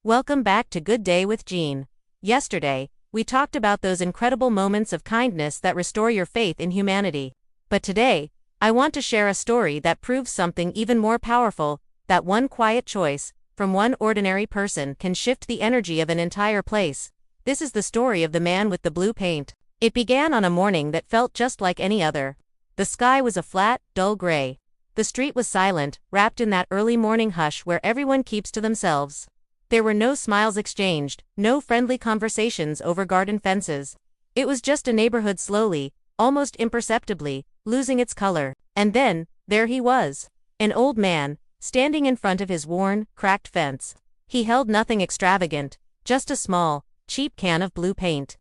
Welcome back to Good Day with Jean. Yesterday, we talked about those incredible moments of kindness that restore your faith in humanity. But today, I want to share a story that proves something even more powerful, that one quiet choice, from one ordinary person, can shift the energy of an entire place. This is the story of the man with the blue paint. It began on a morning that felt just like any other. The sky was a flat, dull gray. The street was silent, wrapped in that early morning hush where everyone keeps to themselves. There were no smiles exchanged, no friendly conversations over garden fences. It was just a neighborhood slowly, almost imperceptibly, losing its color. And then, there he was. An old man, standing in front of his worn, cracked fence. He held nothing extravagant, just a small, cheap can of blue paint.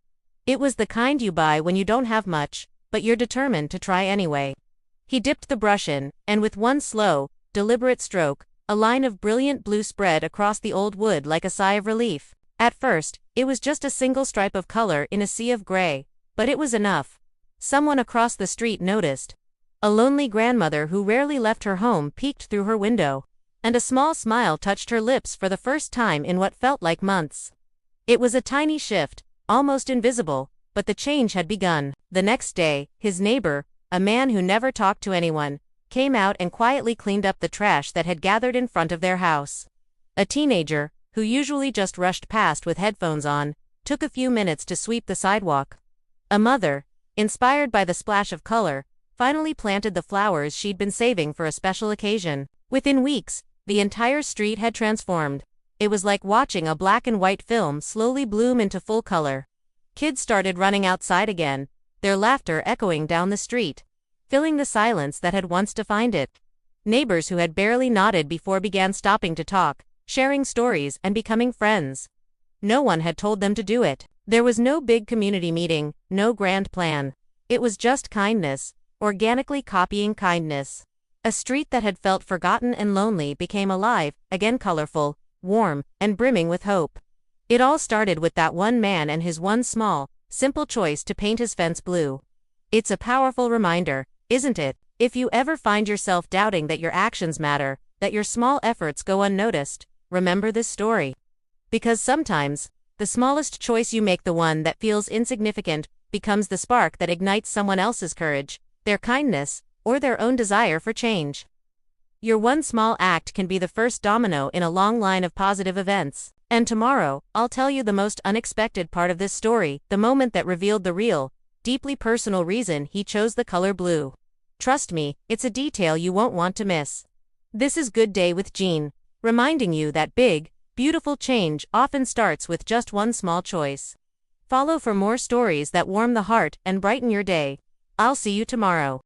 It was the kind you buy when you don't have much, but you're determined to try anyway. He dipped the brush in, and with one slow, deliberate stroke, a line of brilliant blue spread across the old wood like a sigh of relief. At first, it was just a single stripe of color in a sea of gray, but it was enough. Someone across the street noticed. A lonely grandmother who rarely left her home peeked through her window, and a small smile touched her lips for the first time in what felt like months. It was a tiny shift, almost invisible, but the change had begun. The next day, his neighbor, a man who never talked to anyone, came out and quietly cleaned up the trash that had gathered in front of their house. A teenager, who usually just rushed past with headphones on, took a few minutes to sweep the sidewalk. A mother, inspired by the splash of color, finally planted the flowers she'd been saving for a special occasion. Within weeks, the entire street had transformed. It was like watching a black and white film slowly bloom into full color. Kids started running outside again, their laughter echoing down the street, filling the silence that had once defined it. Neighbors who had barely nodded before began stopping to talk, sharing stories and becoming friends. No one had told them to do it. There was no big community meeting, no grand plan. It was just kindness, organically copying kindness. A street that had felt forgotten and lonely became alive, again colorful, warm, and brimming with hope. It all started with that one man and his one small, simple choice to paint his fence blue. It's a powerful reminder, isn't it? If you ever find yourself doubting that your actions matter, that your small efforts go unnoticed, remember this story. Because sometimes, the smallest choice you make, the one that feels insignificant, becomes the spark that ignites someone else's courage, their kindness, or their own desire for change. Your one small act can be the first domino in a long line of positive events. And tomorrow, I'll tell you the most unexpected part of this story, the moment that revealed the real, deeply personal reason he chose the color blue. Trust me, it's a detail you won't want to miss. This is Good Day with Jean, reminding you that big, beautiful change often starts with just one small choice. Follow for more stories that warm the heart and brighten your day. I'll see you tomorrow.